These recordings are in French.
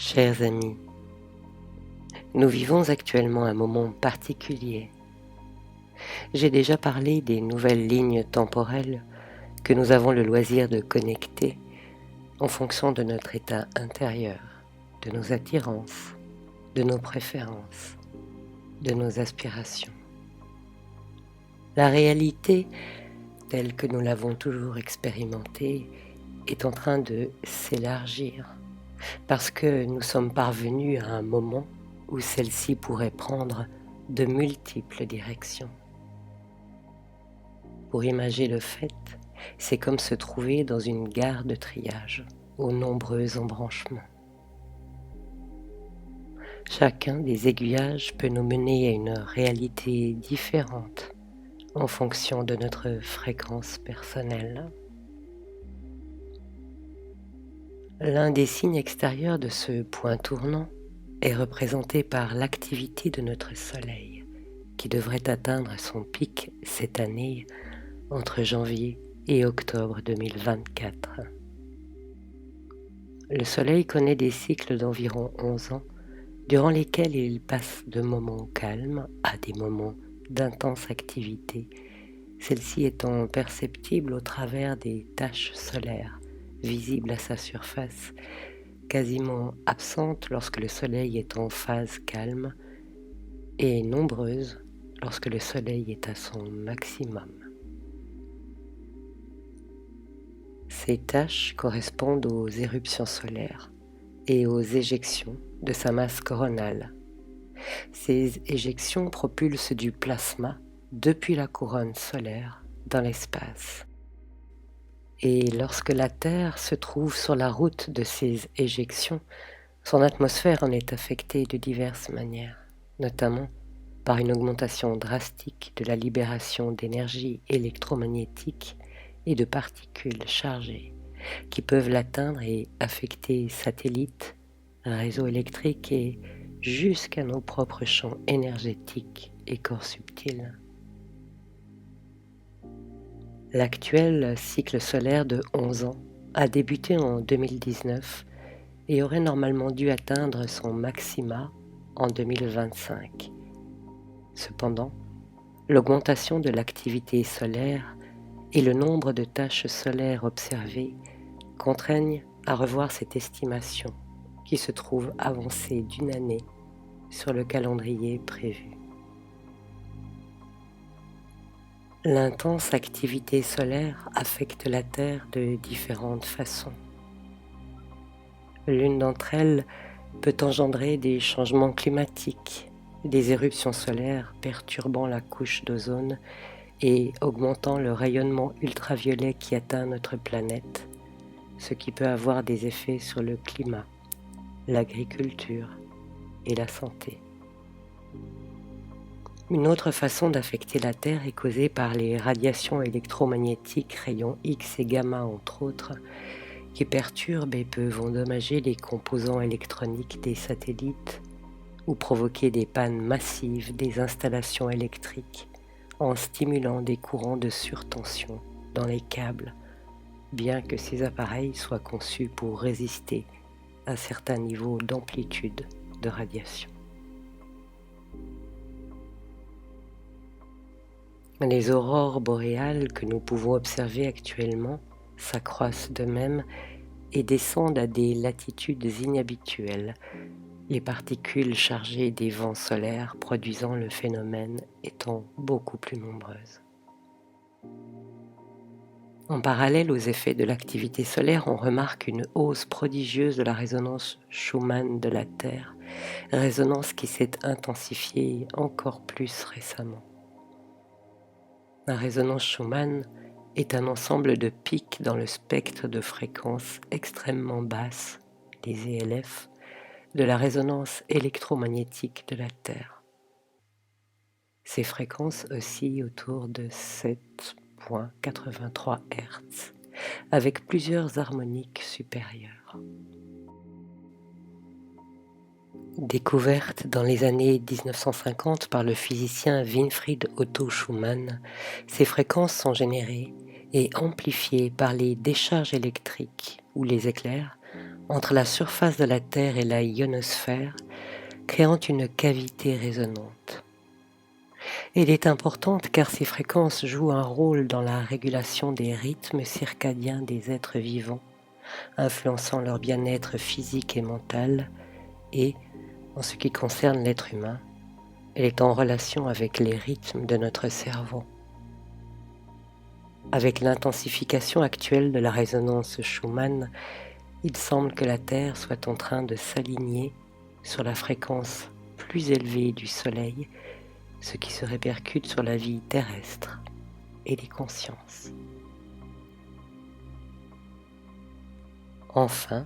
Chers amis, nous vivons actuellement un moment particulier. J'ai déjà parlé des nouvelles lignes temporelles que nous avons le loisir de connecter en fonction de notre état intérieur, de nos attirances, de nos préférences, de nos aspirations. La réalité, telle que nous l'avons toujours expérimentée, est en train de s'élargir parce que nous sommes parvenus à un moment où celle-ci pourrait prendre de multiples directions. Pour imager le fait, c'est comme se trouver dans une gare de triage aux nombreux embranchements. Chacun des aiguillages peut nous mener à une réalité différente en fonction de notre fréquence personnelle. L'un des signes extérieurs de ce point tournant est représenté par l'activité de notre Soleil, qui devrait atteindre son pic cette année entre janvier et octobre 2024. Le Soleil connaît des cycles d'environ 11 ans, durant lesquels il passe de moments calmes à des moments d'intense activité, celle-ci étant perceptible au travers des taches solaires visibles à sa surface, quasiment absentes lorsque le Soleil est en phase calme et nombreuses lorsque le Soleil est à son maximum. Ces taches correspondent aux éruptions solaires et aux éjections de sa masse coronale. Ces éjections propulsent du plasma depuis la couronne solaire dans l'espace. Et lorsque la Terre se trouve sur la route de ces éjections, son atmosphère en est affectée de diverses manières, notamment par une augmentation drastique de la libération d'énergie électromagnétique et de particules chargées qui peuvent l'atteindre et affecter satellites, réseaux électriques et jusqu'à nos propres champs énergétiques et corps subtils. L'actuel cycle solaire de 11 ans a débuté en 2019 et aurait normalement dû atteindre son maxima en 2025. Cependant, l'augmentation de l'activité solaire et le nombre de taches solaires observées contraignent à revoir cette estimation qui se trouve avancée d'une année sur le calendrier prévu. L'intense activité solaire affecte la Terre de différentes façons. L'une d'entre elles peut engendrer des changements climatiques, des éruptions solaires perturbant la couche d'ozone et augmentant le rayonnement ultraviolet qui atteint notre planète, ce qui peut avoir des effets sur le climat, l'agriculture et la santé. Une autre façon d'affecter la Terre est causée par les radiations électromagnétiques rayons X et gamma entre autres, qui perturbent et peuvent endommager les composants électroniques des satellites ou provoquer des pannes massives des installations électriques en stimulant des courants de surtension dans les câbles, bien que ces appareils soient conçus pour résister à certains niveaux d'amplitude de radiation. Les aurores boréales que nous pouvons observer actuellement s'accroissent de même et descendent à des latitudes inhabituelles, les particules chargées des vents solaires produisant le phénomène étant beaucoup plus nombreuses. En parallèle aux effets de l'activité solaire, on remarque une hausse prodigieuse de la résonance Schumann de la Terre, résonance qui s'est intensifiée encore plus récemment. La résonance Schumann est un ensemble de pics dans le spectre de fréquences extrêmement basses, les ELF, de la résonance électromagnétique de la Terre. Ces fréquences oscillent autour de 7,83 Hz, avec plusieurs harmoniques supérieures. Découverte dans les années 1950 par le physicien Winfried Otto Schumann, ces fréquences sont générées et amplifiées par les décharges électriques ou les éclairs entre la surface de la Terre et la ionosphère, créant une cavité résonante. Elle est importante car ces fréquences jouent un rôle dans la régulation des rythmes circadiens des êtres vivants, influençant leur bien-être physique et mental, et, en ce qui concerne l'être humain, elle est en relation avec les rythmes de notre cerveau. Avec l'intensification actuelle de la résonance Schumann, il semble que la Terre soit en train de s'aligner sur la fréquence plus élevée du Soleil, ce qui se répercute sur la vie terrestre et les consciences. Enfin,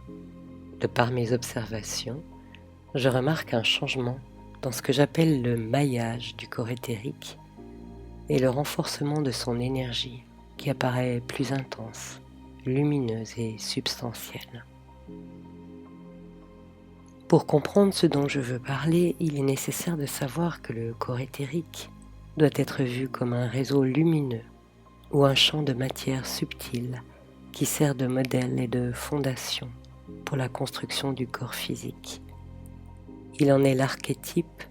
de par mes observations, je remarque un changement dans ce que j'appelle le maillage du corps éthérique et le renforcement de son énergie qui apparaît plus intense, lumineuse et substantielle. Pour comprendre ce dont je veux parler, il est nécessaire de savoir que le corps éthérique doit être vu comme un réseau lumineux ou un champ de matière subtile qui sert de modèle et de fondation pour la construction du corps physique. Il en est l'archétype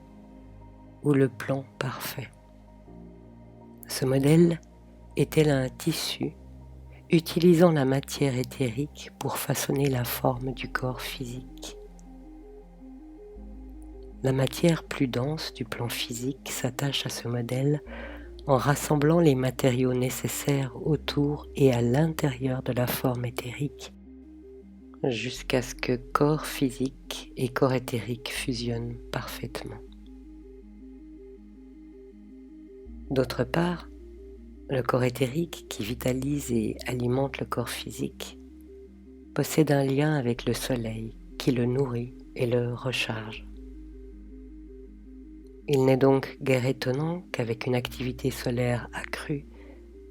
ou le plan parfait. Ce modèle est tel un tissu utilisant la matière éthérique pour façonner la forme du corps physique. La matière plus dense du plan physique s'attache à ce modèle en rassemblant les matériaux nécessaires autour et à l'intérieur de la forme éthérique, jusqu'à ce que corps physique et corps éthérique fusionnent parfaitement. D'autre part, le corps éthérique qui vitalise et alimente le corps physique possède un lien avec le soleil qui le nourrit et le recharge. Il n'est donc guère étonnant qu'avec une activité solaire accrue,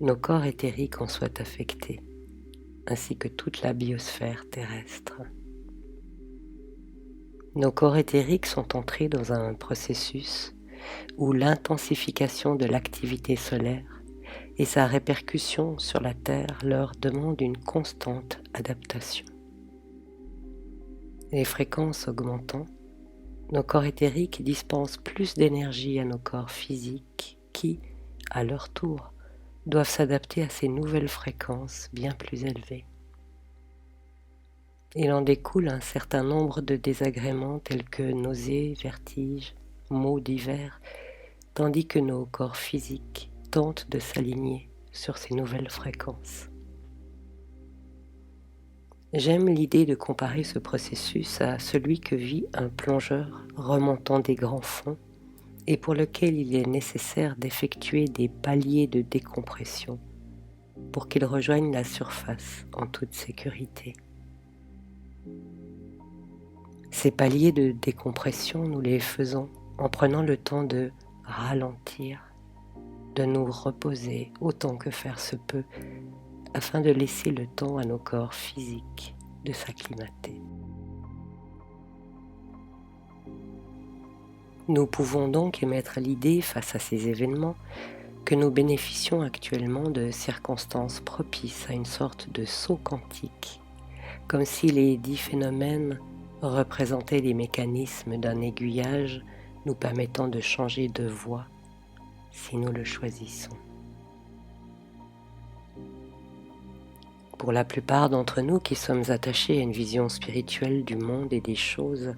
nos corps éthériques en soient affectés, ainsi que toute la biosphère terrestre. Nos corps éthériques sont entrés dans un processus où l'intensification de l'activité solaire et sa répercussion sur la Terre leur demandent une constante adaptation. Les fréquences augmentant, nos corps éthériques dispensent plus d'énergie à nos corps physiques qui, à leur tour, doivent s'adapter à ces nouvelles fréquences bien plus élevées. Il en découle un certain nombre de désagréments tels que nausées, vertiges, maux divers, tandis que nos corps physiques tentent de s'aligner sur ces nouvelles fréquences. J'aime l'idée de comparer ce processus à celui que vit un plongeur remontant des grands fonds et pour lequel il est nécessaire d'effectuer des paliers de décompression pour qu'il rejoigne la surface en toute sécurité. Ces paliers de décompression, nous les faisons en prenant le temps de ralentir, de nous reposer autant que faire se peut, afin de laisser le temps à nos corps physiques de s'acclimater. Nous pouvons donc émettre l'idée face à ces événements que nous bénéficions actuellement de circonstances propices à une sorte de saut quantique, comme si les 10 phénomènes représentaient les mécanismes d'un aiguillage nous permettant de changer de voie si nous le choisissons. Pour la plupart d'entre nous qui sommes attachés à une vision spirituelle du monde et des choses,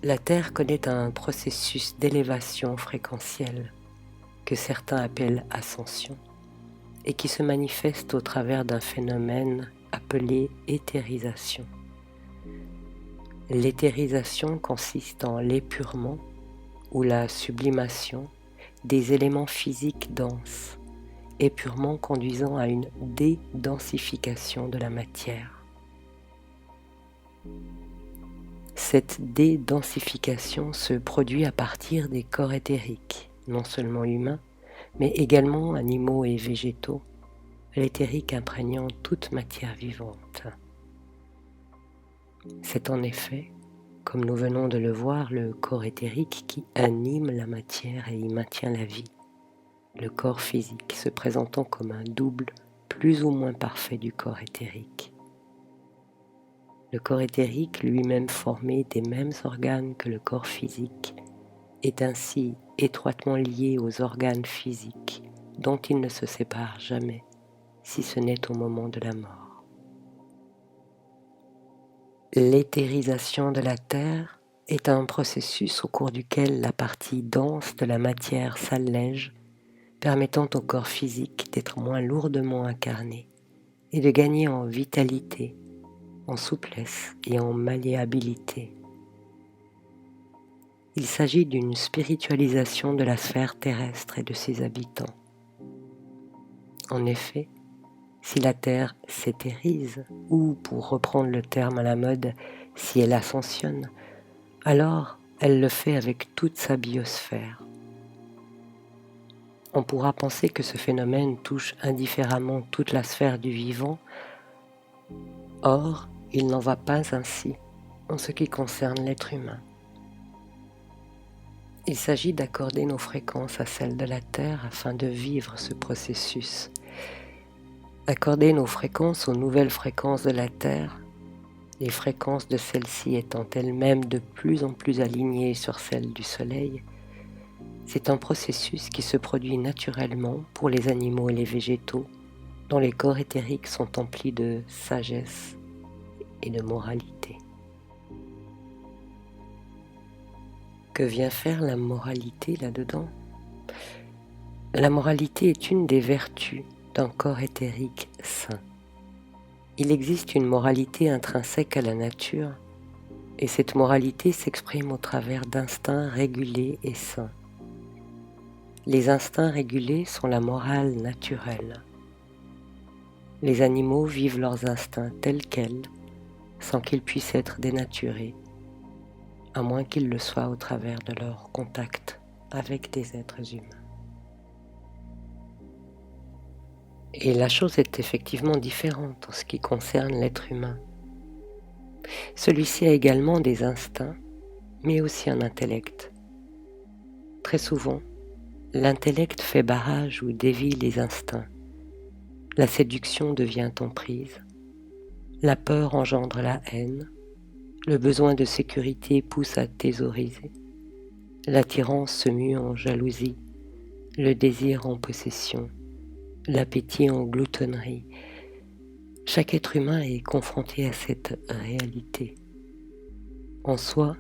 la Terre connaît un processus d'élévation fréquentielle que certains appellent ascension et qui se manifeste au travers d'un phénomène appelé éthérisation. L'éthérisation consiste en l'épurement ou la sublimation des éléments physiques denses, épurement conduisant à une dédensification de la matière. Cette dédensification se produit à partir des corps éthériques, non seulement humains, mais également animaux et végétaux, l'éthérique imprégnant toute matière vivante. C'est en effet, comme nous venons de le voir, le corps éthérique qui anime la matière et y maintient la vie, le corps physique se présentant comme un double plus ou moins parfait du corps éthérique. Le corps éthérique, lui-même formé des mêmes organes que le corps physique, est ainsi étroitement lié aux organes physiques dont il ne se sépare jamais, si ce n'est au moment de la mort. L'éthérisation de la Terre est un processus au cours duquel la partie dense de la matière s'allège, permettant au corps physique d'être moins lourdement incarné et de gagner en vitalité, en souplesse et en malléabilité. Il s'agit d'une spiritualisation de la sphère terrestre et de ses habitants. En effet, si la Terre s'éthérise, ou pour reprendre le terme à la mode, si elle ascensionne, alors elle le fait avec toute sa biosphère. On pourra penser que ce phénomène touche indifféremment toute la sphère du vivant. Or, il n'en va pas ainsi en ce qui concerne l'être humain. Il s'agit d'accorder nos fréquences à celles de la Terre afin de vivre ce processus. Accorder nos fréquences aux nouvelles fréquences de la Terre, les fréquences de celle-ci étant elles-mêmes de plus en plus alignées sur celles du Soleil, c'est un processus qui se produit naturellement pour les animaux et les végétaux, dont les corps éthériques sont emplis de sagesse et de moralité. Que vient faire la moralité là-dedans ? La moralité est une des vertus d'un corps éthérique sain. Il existe une moralité intrinsèque à la nature, et cette moralité s'exprime au travers d'instincts régulés et sains. Les instincts régulés sont la morale naturelle. Les animaux vivent leurs instincts tels quels, sans qu'ils puissent être dénaturés, à moins qu'ils le soient au travers de leur contact avec des êtres humains. Et la chose est effectivement différente en ce qui concerne l'être humain. Celui-ci a également des instincts, mais aussi un intellect. Très souvent, l'intellect fait barrage ou dévie les instincts. La séduction devient emprise. La peur engendre la haine. Le besoin de sécurité pousse à thésauriser. L'attirance se mue en jalousie. Le désir en possession. L'appétit en gloutonnerie. Chaque être humain est confronté à cette réalité. En soi,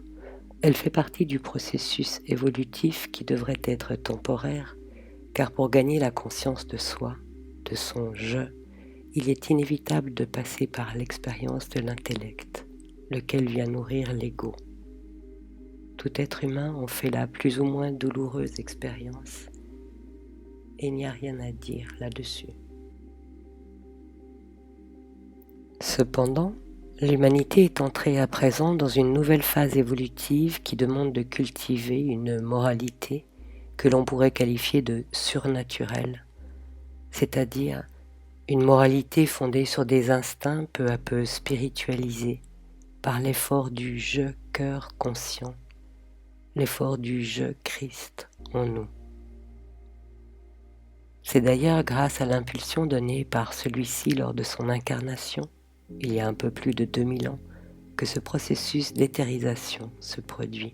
elle fait partie du processus évolutif qui devrait être temporaire, car pour gagner la conscience de soi, de son « je », il est inévitable de passer par l'expérience de l'intellect, lequel vient nourrir l'ego. Tout être humain en fait la plus ou moins douloureuse expérience, et il n'y a rien à dire là-dessus. Cependant, l'humanité est entrée à présent dans une nouvelle phase évolutive qui demande de cultiver une moralité que l'on pourrait qualifier de surnaturelle, c'est-à-dire une moralité fondée sur des instincts peu à peu spiritualisés par l'effort du « je cœur conscient », l'effort du « je Christ » en nous. C'est d'ailleurs grâce à l'impulsion donnée par celui-ci lors de son incarnation, il y a un peu plus de 2000 ans, que ce processus d'éthérisation se produit.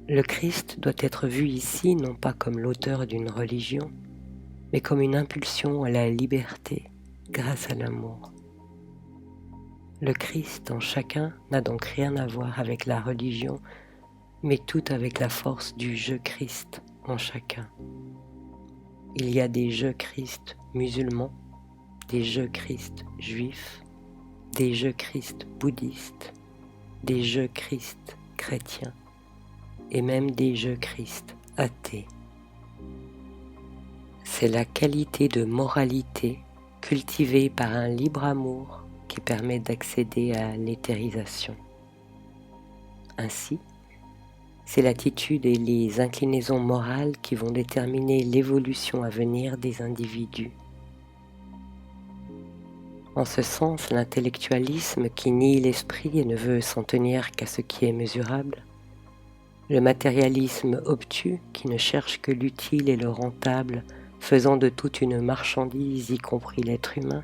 Le Christ doit être vu ici non pas comme l'auteur d'une religion, mais comme une impulsion à la liberté grâce à l'amour. Le Christ en chacun n'a donc rien à voir avec la religion, mais tout avec la force du « je Christ » en chacun. Il y a des « je Christ » musulmans, des « je Christ » juifs, des « je Christ » bouddhistes, des « je Christ » chrétiens, et même des « je Christ » athées. C'est la qualité de moralité cultivée par un libre amour qui permet d'accéder à l'éthérisation. Ainsi, c'est l'attitude et les inclinaisons morales qui vont déterminer l'évolution à venir des individus. En ce sens, l'intellectualisme qui nie l'esprit et ne veut s'en tenir qu'à ce qui est mesurable, le matérialisme obtus qui ne cherche que l'utile et le rentable, faisant de toute une marchandise, y compris l'être humain,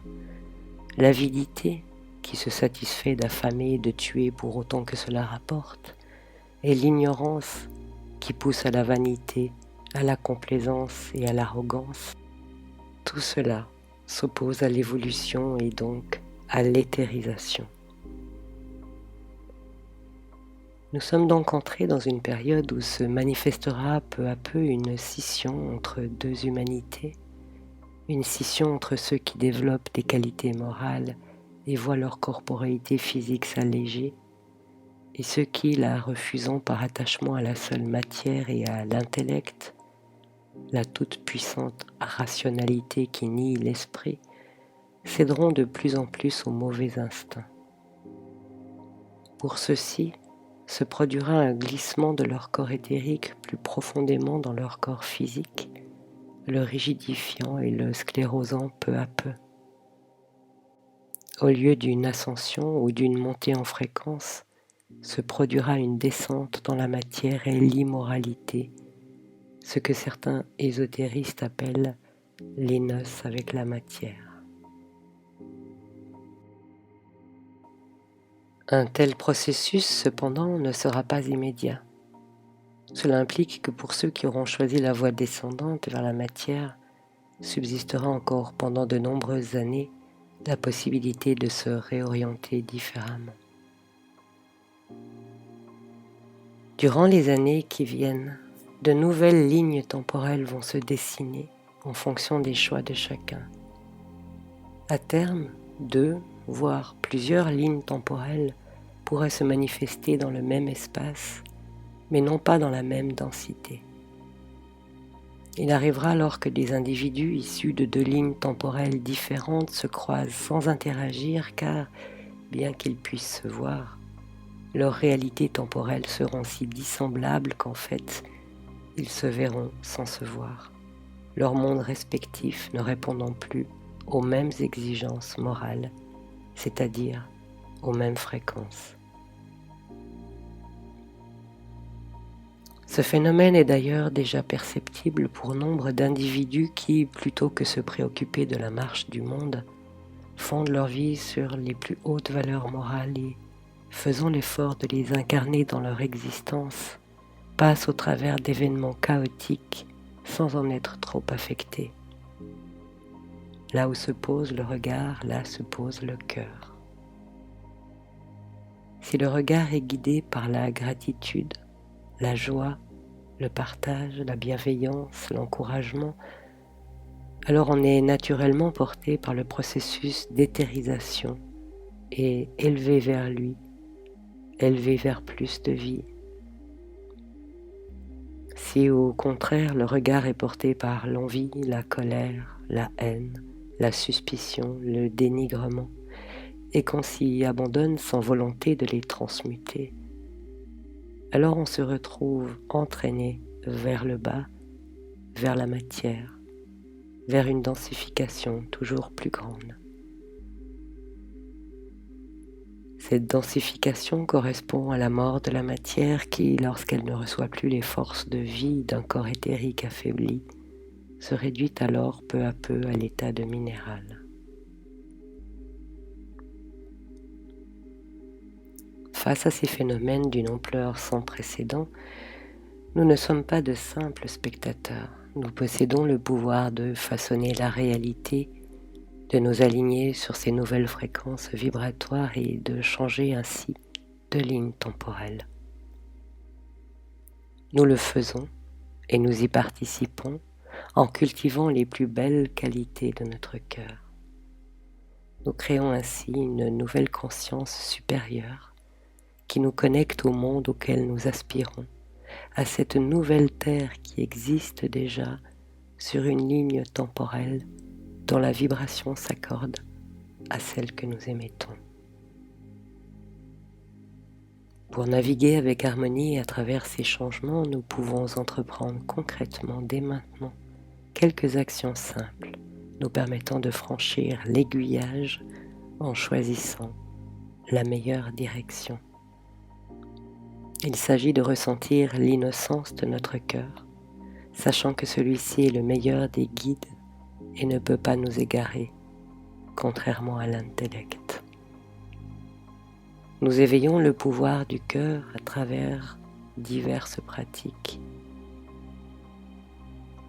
l'avidité qui se satisfait d'affamer et de tuer pour autant que cela rapporte, et l'ignorance qui pousse à la vanité, à la complaisance et à l'arrogance. Tout cela s'oppose à l'évolution et donc à l'éthérisation. Nous sommes donc entrés dans une période où se manifestera peu à peu une scission entre deux humanités, une scission entre ceux qui développent des qualités morales et voient leur corporéité physique s'alléger, et ceux qui, la refusant par attachement à la seule matière et à l'intellect, la toute-puissante rationalité qui nie l'esprit, céderont de plus en plus aux mauvais instincts. Pour ceux-ci, se produira un glissement de leur corps éthérique plus profondément dans leur corps physique, le rigidifiant et le sclérosant peu à peu. Au lieu d'une ascension ou d'une montée en fréquence, se produira une descente dans la matière et l'immoralité, ce que certains ésotéristes appellent les noces avec la matière. Un tel processus, cependant, ne sera pas immédiat. Cela implique que pour ceux qui auront choisi la voie descendante vers la matière, subsistera encore pendant de nombreuses années la possibilité de se réorienter différemment. Durant les années qui viennent, de nouvelles lignes temporelles vont se dessiner en fonction des choix de chacun. À terme, 2, voire plusieurs lignes temporelles pourraient se manifester dans le même espace, mais non pas dans la même densité. Il arrivera alors que des individus issus de 2 lignes temporelles différentes se croisent sans interagir car, bien qu'ils puissent se voir, leurs réalités temporelles seront si dissemblables qu'en fait, ils se verront sans se voir, leurs mondes respectifs ne répondant plus aux mêmes exigences morales, c'est-à-dire aux mêmes fréquences. Ce phénomène est d'ailleurs déjà perceptible pour nombre d'individus qui, plutôt que se préoccuper de la marche du monde, fondent leur vie sur les plus hautes valeurs morales et, faisant l'effort de les incarner dans leur existence, passent au travers d'événements chaotiques sans en être trop affectés. Là où se pose le regard, là se pose le cœur. Si le regard est guidé par la gratitude, la joie, le partage, la bienveillance, l'encouragement, alors on est naturellement porté par le processus d'éthérisation et élevé vers lui, élevé vers plus de vie. Si au contraire le regard est porté par l'envie, la colère, la haine, la suspicion, le dénigrement, et qu'on s'y abandonne sans volonté de les transmuter, alors on se retrouve entraîné vers le bas, vers la matière, vers une densification toujours plus grande. Cette densification correspond à la mort de la matière qui, lorsqu'elle ne reçoit plus les forces de vie d'un corps éthérique affaibli, se réduit alors peu à peu à l'état de minéral. Face à ces phénomènes d'une ampleur sans précédent, nous ne sommes pas de simples spectateurs. Nous possédons le pouvoir de façonner la réalité, de nous aligner sur ces nouvelles fréquences vibratoires et de changer ainsi de ligne temporelle. Nous le faisons et nous y participons en cultivant les plus belles qualités de notre cœur. Nous créons ainsi une nouvelle conscience supérieure qui nous connecte au monde auquel nous aspirons, à cette nouvelle terre qui existe déjà sur une ligne temporelle dont la vibration s'accorde à celle que nous émettons. Pour naviguer avec harmonie à travers ces changements, nous pouvons entreprendre concrètement dès maintenant quelques actions simples nous permettant de franchir l'aiguillage en choisissant la meilleure direction. Il s'agit de ressentir l'innocence de notre cœur, sachant que celui-ci est le meilleur des guides et ne peut pas nous égarer, contrairement à l'intellect. Nous éveillons le pouvoir du cœur à travers diverses pratiques.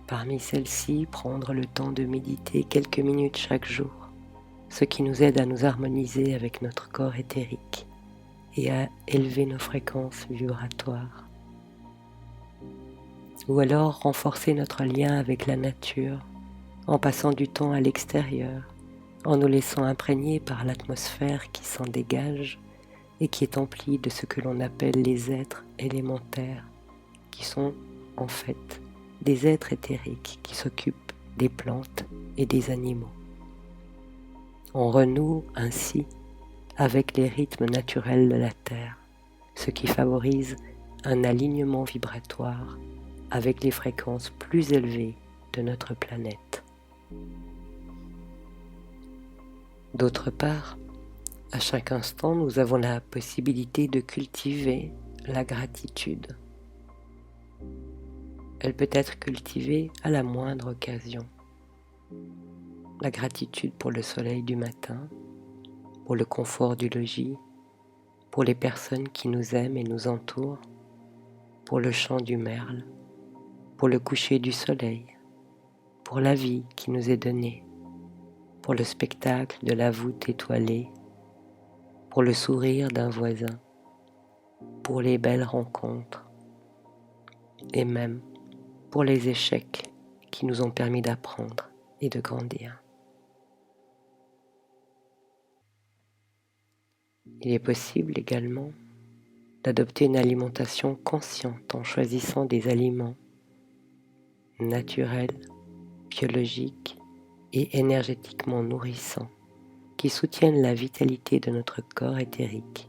Parmi celles-ci, prendre le temps de méditer quelques minutes chaque jour, ce qui nous aide à nous harmoniser avec notre corps éthérique et à élever nos fréquences vibratoires. Ou alors renforcer notre lien avec la nature en passant du temps à l'extérieur, en nous laissant imprégner par l'atmosphère qui s'en dégage et qui est emplie de ce que l'on appelle les êtres élémentaires, qui sont en fait des êtres éthériques qui s'occupent des plantes et des animaux. On renoue ainsi avec les rythmes naturels de la Terre, ce qui favorise un alignement vibratoire avec les fréquences plus élevées de notre planète. D'autre part, à chaque instant, nous avons la possibilité de cultiver la gratitude. Elle peut être cultivée à la moindre occasion. La gratitude pour le soleil du matin, pour le confort du logis, pour les personnes qui nous aiment et nous entourent, pour le chant du merle, pour le coucher du soleil, pour la vie qui nous est donnée, pour le spectacle de la voûte étoilée, pour le sourire d'un voisin, pour les belles rencontres et même pour les échecs qui nous ont permis d'apprendre et de grandir. Il est possible également d'adopter une alimentation consciente en choisissant des aliments naturels, biologiques et énergétiquement nourrissants qui soutiennent la vitalité de notre corps éthérique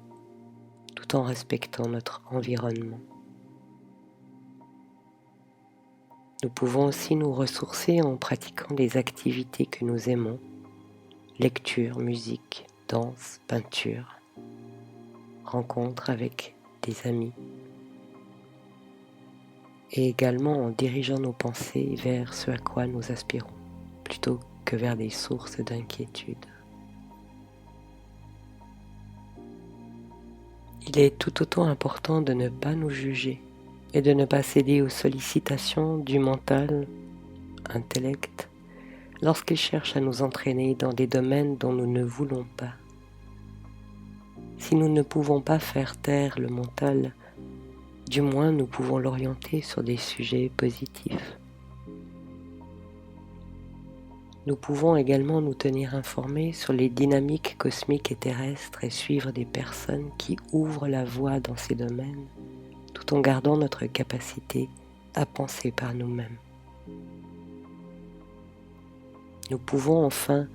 tout en respectant notre environnement. Nous pouvons aussi nous ressourcer en pratiquant des activités que nous aimons, lecture, musique, danse, peinture, rencontres avec des amis, et également en dirigeant nos pensées vers ce à quoi nous aspirons, plutôt que vers des sources d'inquiétude. Il est tout autant important de ne pas nous juger et de ne pas céder aux sollicitations du mental, intellect, lorsqu'il cherche à nous entraîner dans des domaines dont nous ne voulons pas. Si nous ne pouvons pas faire taire le mental, du moins nous pouvons l'orienter sur des sujets positifs. Nous pouvons également nous tenir informés sur les dynamiques cosmiques et terrestres et suivre des personnes qui ouvrent la voie dans ces domaines, tout en gardant notre capacité à penser par nous-mêmes. Nous pouvons enfin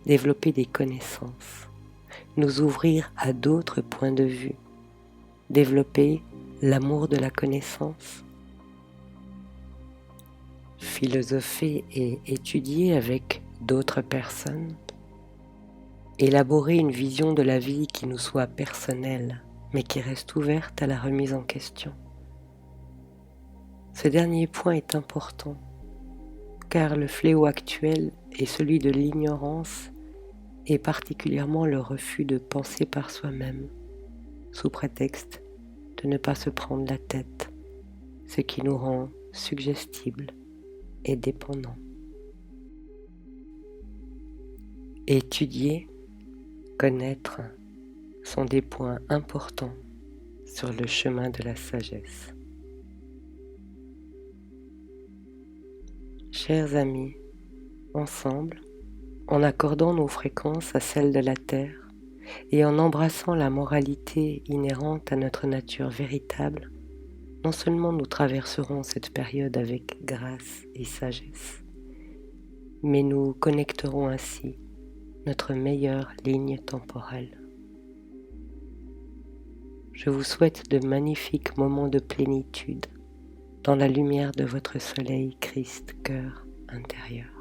développer des connaissances, nous ouvrir à d'autres points de vue, développer l'amour de la connaissance, philosopher et étudier avec d'autres personnes, élaborer une vision de la vie qui nous soit personnelle, mais qui reste ouverte à la remise en question. Ce dernier point est important, car le fléau actuel est celui de l'ignorance et particulièrement le refus de penser par soi-même, sous prétexte de ne pas se prendre la tête, ce qui nous rend suggestibles et dépendants. Étudier, connaître sont des points importants sur le chemin de la sagesse. Chers amis, ensemble, en accordant nos fréquences à celles de la Terre et en embrassant la moralité inhérente à notre nature véritable, non seulement nous traverserons cette période avec grâce et sagesse, mais nous connecterons ainsi notre meilleure ligne temporelle. Je vous souhaite de magnifiques moments de plénitude dans la lumière de votre soleil Christ-Cœur intérieur.